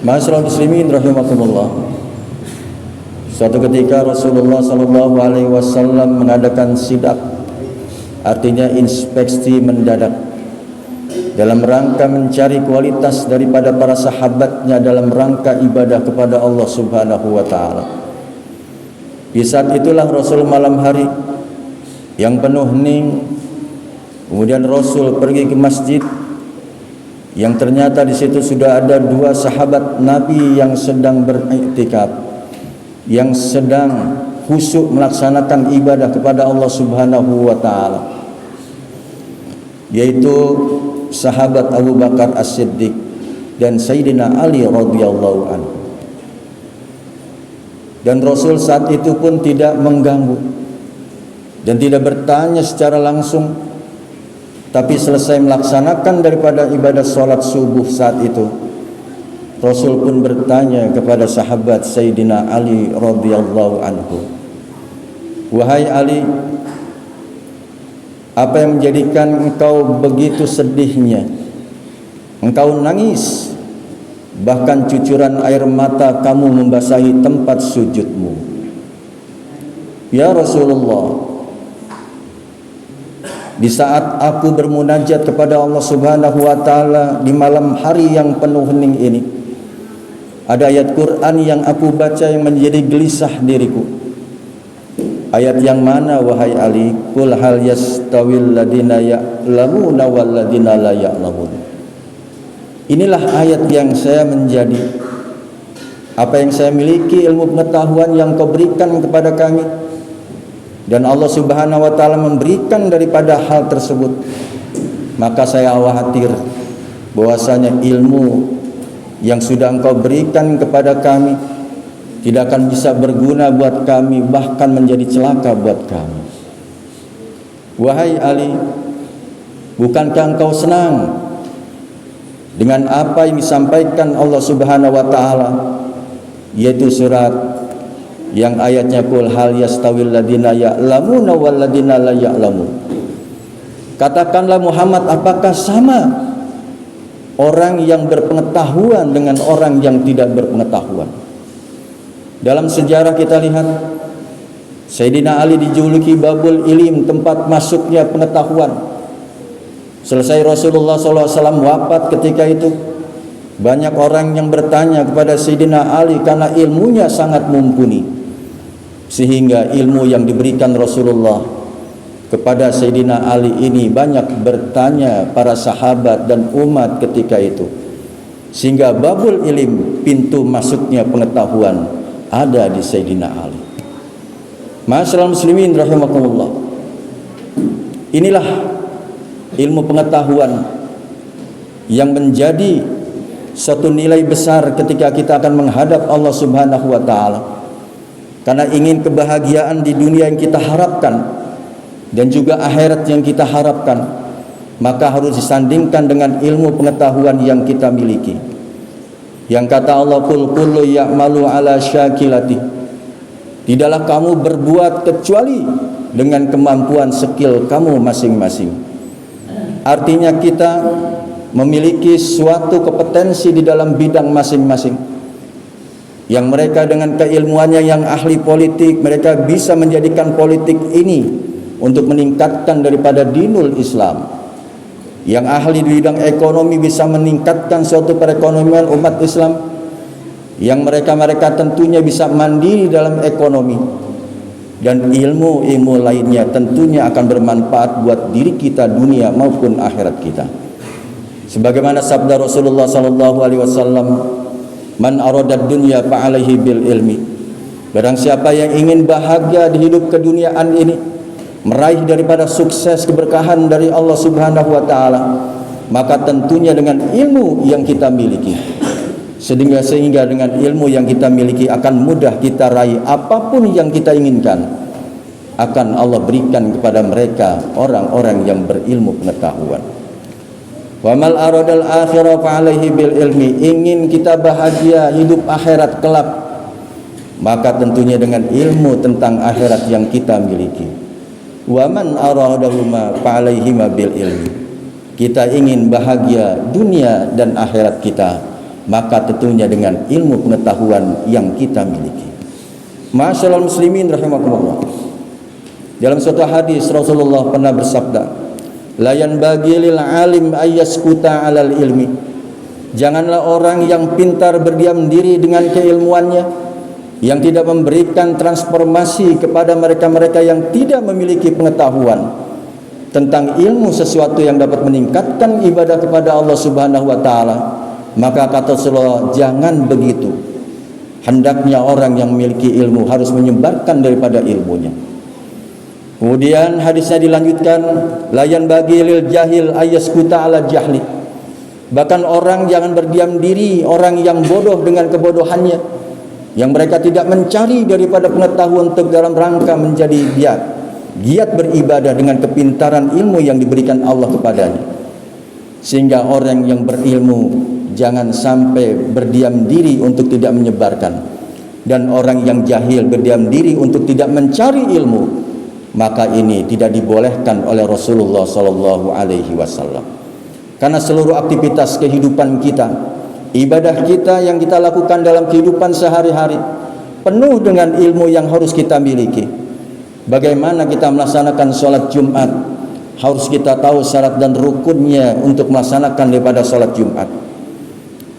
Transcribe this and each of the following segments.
Ma'asyiral muslimin rahimakumullah. Suatu ketika Rasulullah sallallahu alaihi wasallam mengadakan sidak, artinya inspeksi mendadak, dalam rangka mencari kualitas daripada para sahabatnya dalam rangka ibadah kepada Allah Subhanahu wa taala. Di saat itulah Rasul malam hari yang penuh hening, kemudian Rasul pergi ke masjid yang ternyata di situ sudah ada dua sahabat Nabi yang sedang beriktikaf, yang sedang khusyuk melaksanakan ibadah kepada Allah Subhanahu wa taala, yaitu sahabat Abu Bakar As-Siddiq dan Sayyidina Ali radhiyallahu anhu. Dan Rasul saat itu pun tidak mengganggu dan tidak bertanya secara langsung, tapi selesai melaksanakan daripada ibadah sholat subuh saat itu, Rasul pun bertanya kepada sahabat Sayyidina Ali radhiyallahu anhu, "Wahai Ali, apa yang menjadikan engkau begitu sedihnya? Engkau nangis, bahkan cucuran air mata kamu membasahi tempat sujudmu." "Ya Rasulullah, di saat aku bermunajat kepada Allah Subhanahu wa taala di malam hari yang penuh hening ini, ada ayat Quran yang aku baca yang menjadi gelisah diriku." "Ayat yang mana wahai Ali?" "Qul hal yastawil ladina ya'lamuna wal ladina la ya'lamun." Inilah ayat yang saya menjadi, apa yang saya miliki, ilmu pengetahuan yang kau berikan kepada kami, dan Allah Subhanahu wa taala memberikan daripada hal tersebut, maka saya khawatir bahwasanya ilmu yang sudah engkau berikan kepada kami tidak akan bisa berguna buat kami, bahkan menjadi celaka buat kami. Wahai Ali, bukankah engkau senang dengan apa yang disampaikan Allah Subhanahu wa taala, yaitu surat yang ayatnya qul hal yastawil ladina ya'lamuna wal ladina la ya'lamun. Katakanlah Muhammad, apakah sama orang yang berpengetahuan dengan orang yang tidak berpengetahuan? Dalam sejarah kita lihat Sayyidina Ali dijuluki Babul Ilim, tempat masuknya pengetahuan. Selesai Rasulullah SAW wafat ketika itu, banyak orang yang bertanya kepada Sayyidina Ali karena ilmunya sangat mumpuni, sehingga ilmu yang diberikan Rasulullah kepada Sayyidina Ali ini banyak bertanya para sahabat dan umat ketika itu, sehingga Babul Ilim, pintu masuknya pengetahuan, ada di Sayyidina Ali. Ma'asyiral muslimin rahimakumullah. Inilah ilmu pengetahuan yang menjadi satu nilai besar ketika kita akan menghadap Allah Subhanahu wa taala. Karena ingin kebahagiaan di dunia yang kita harapkan dan juga akhirat yang kita harapkan, maka harus disandingkan dengan ilmu pengetahuan yang kita miliki. Yang kata Allah, qul kullu ya'malu ala syakilati, tidaklah kamu berbuat kecuali dengan kemampuan skill kamu masing-masing. Artinya kita memiliki suatu kompetensi di dalam bidang masing-masing, yang mereka dengan keilmuannya yang ahli politik, mereka bisa menjadikan politik ini untuk meningkatkan daripada dinul Islam. Yang ahli di bidang ekonomi bisa meningkatkan suatu perekonomian umat Islam, yang mereka tentunya bisa mandiri dalam ekonomi, dan ilmu-ilmu lainnya tentunya akan bermanfaat buat diri kita dunia maupun akhirat kita. Sebagaimana sabda Rasulullah sallallahu alaihi wasallam, "Man aradad dunya fa alaihi bil ilmi." Barang siapa yang ingin bahagia di hidup keduniaan ini, meraih daripada sukses keberkahan dari Allah Subhanahu wa taala, maka tentunya dengan ilmu yang kita miliki. Sehingga dengan ilmu yang kita miliki akan mudah kita raih apapun yang kita inginkan, akan Allah berikan kepada mereka orang-orang yang berilmu pengetahuan. Wa mal aradal akhirah fa alaihi bil ilmi. Ingin kita bahagia hidup akhirat kelak, maka tentunya dengan ilmu tentang akhirat yang kita miliki. Wa man aradahuma fa alaihi bil ilmi. Kita ingin bahagia dunia dan akhirat kita, maka tentunya dengan ilmu pengetahuan yang kita miliki. Masyaallah muslimin rahimakumullah. Dalam suatu hadis Rasulullah pernah bersabda, la yanbaghi lil alim ayyaskuta 'alal ilmi. Janganlah orang yang pintar berdiam diri dengan keilmuannya, yang tidak memberikan transformasi kepada mereka-mereka yang tidak memiliki pengetahuan tentang ilmu sesuatu yang dapat meningkatkan ibadah kepada Allah Subhanahu wa taala. Maka kata Rasulullah, jangan begitu. Hendaknya orang yang memiliki ilmu harus menyebarkan daripada ilmunya. Kemudian hadisnya dilanjutkan, layan bagi lil jahil ayaskuta ala jahli. Bahkan orang jangan berdiam diri, orang yang bodoh dengan kebodohannya, yang mereka tidak mencari daripada pengetahuan untuk dalam rangka menjadi giat beribadah dengan kepintaran ilmu yang diberikan Allah kepadanya. Sehingga orang yang berilmu jangan sampai berdiam diri untuk tidak menyebarkan, dan orang yang jahil berdiam diri untuk tidak mencari ilmu, maka ini tidak dibolehkan oleh Rasulullah sallallahu alaihi wasallam. Karena seluruh aktivitas kehidupan kita, ibadah kita yang kita lakukan dalam kehidupan sehari-hari penuh dengan ilmu yang harus kita miliki. Bagaimana kita melaksanakan sholat Jumat, harus kita tahu syarat dan rukunnya untuk melaksanakan daripada sholat Jumat.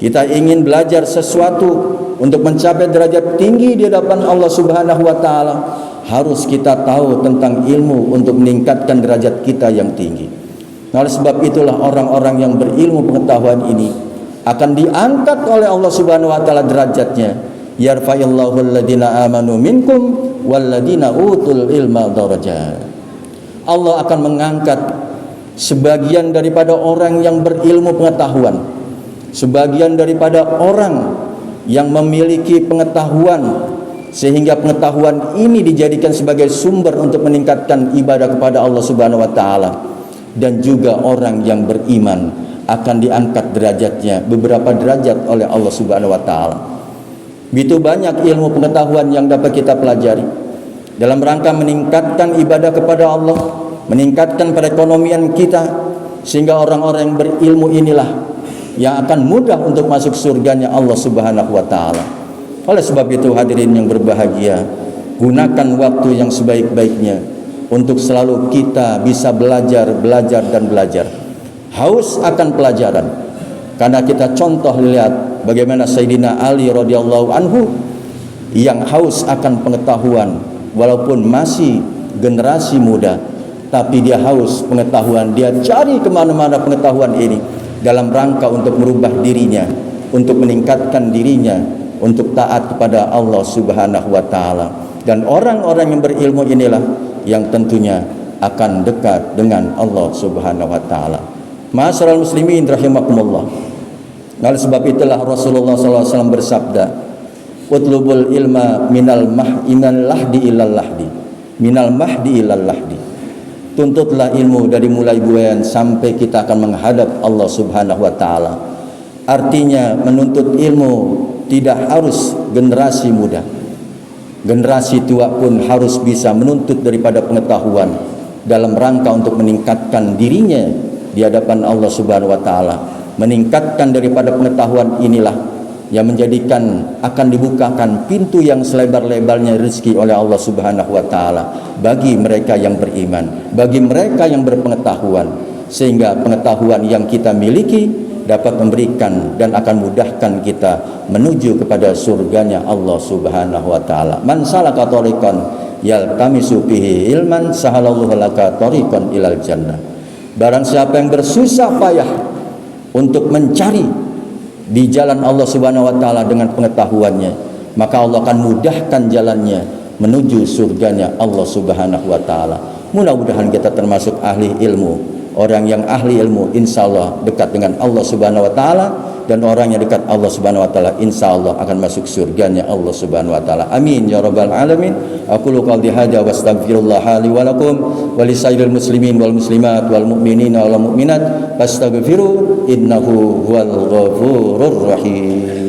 Kita ingin belajar sesuatu untuk mencapai derajat tinggi di hadapan Allah Subhanahu wa taala, harus kita tahu tentang ilmu untuk meningkatkan derajat kita yang tinggi. Nah, oleh sebab itulah orang-orang yang berilmu pengetahuan ini akan diangkat oleh Allah Subhanahu wa taala derajatnya. Yarfa'illahu alladhina amanu minkum walladhina utul ilma darajat. Allah akan mengangkat sebagian daripada orang yang berilmu pengetahuan, sebagian daripada orang yang memiliki pengetahuan, sehingga pengetahuan ini dijadikan sebagai sumber untuk meningkatkan ibadah kepada Allah Subhanahu wa taala. Dan juga orang yang beriman akan diangkat derajatnya beberapa derajat oleh Allah Subhanahu wa taala. Begitu banyak ilmu pengetahuan yang dapat kita pelajari dalam rangka meningkatkan ibadah kepada Allah, meningkatkan perekonomian kita, sehingga orang-orang yang berilmu inilah yang akan mudah untuk masuk surganya Allah Subhanahu wa taala. Oleh sebab itu hadirin yang berbahagia, gunakan waktu yang sebaik-baiknya untuk selalu kita bisa belajar dan belajar. Haus akan pelajaran. Karena kita contoh lihat bagaimana Sayyidina Ali radhiyallahu anhu yang haus akan pengetahuan, walaupun masih generasi muda, tapi dia haus pengetahuan. Dia cari kemana-mana pengetahuan ini dalam rangka untuk merubah dirinya, untuk meningkatkan dirinya, untuk taat kepada Allah Subhanahu wa taala. Dan orang-orang yang berilmu inilah yang tentunya akan dekat dengan Allah Subhanahu wa taala. Ma'asyiral muslimin rahimakumullah. Oleh sebab itulah Rasulullah sallallahu alaihi wasallam bersabda, "Utlubul ilma minal lahdi ilal lahdi." Minal mahdi ilal lahdi. Tuntutlah ilmu dari mulai buayan sampai kita akan menghadap Allah Subhanahu wa taala. Artinya menuntut ilmu tidak harus generasi muda. Generasi tua pun harus bisa menuntut daripada pengetahuan dalam rangka untuk meningkatkan dirinya di hadapan Allah Subhanahu wa taala. Meningkatkan daripada pengetahuan inilah yang menjadikan akan dibukakan pintu yang selebar-lebarnya rezeki oleh Allah Subhanahu wa taala bagi mereka yang beriman, bagi mereka yang berpengetahuan, sehingga pengetahuan yang kita miliki dapat memberikan dan akan mudahkan kita menuju kepada surganya Allah Subhanahu wa taala. Man salaka tariqan yaltamisu fihi ilman sahalallahu laka tariqan ilal jannah. Barang siapa yang bersusah payah untuk mencari di jalan Allah Subhanahu wa taala dengan pengetahuannya, maka Allah akan mudahkan jalannya menuju surganya Allah Subhanahu wa taala. Mudah-mudahan kita termasuk ahli ilmu. Orang yang ahli ilmu insyaallah dekat dengan Allah Subhanahu wa taala, dan orang yang dekat Allah Subhanahu wa taala insyaallah akan masuk surganya Allah Subhanahu wa taala. Amin ya rabbal alamin. Aqulu qouli hadza wa astaghfirullah li wa lakum wa lisairil muslimin wal muslimat wal mu'minina wal mu'minat fastaghfiru innahu huwal ghafurur rahim.